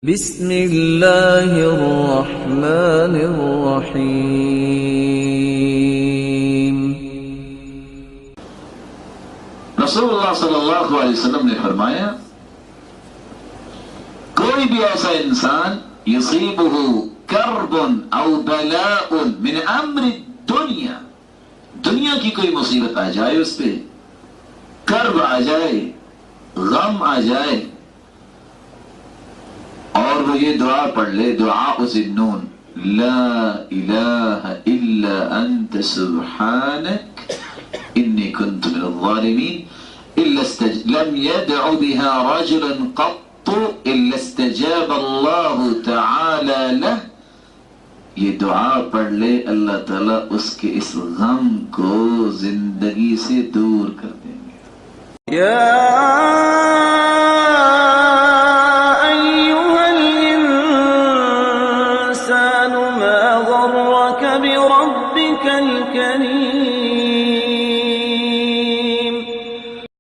بسم اللہ الرحمن الرحیم۔ رسول اللہ صلی اللہ علیہ وسلم نے فرمایا، کوئی بھی ایسا انسان یصیبہ کرب او بلاء من امر الدنیا، دنیا کی کوئی مصیبت آ جائے، اس پہ کرب آ جائے، غم آ جائے، اور وہ یہ دعا پڑھ لے، دعاء الذنون، لا الہ الا انت سبحانک انی کنت من الظالمین، لم يدع بها رجلا قط الا استجاب اللہ تعالی له، یہ دعا پڑھ لے، اللہ تعالیٰ اس کے اس غم کو زندگی سے دور کر دیں گے۔ یا ایھا الانسان ما غرک بربک الکریم۔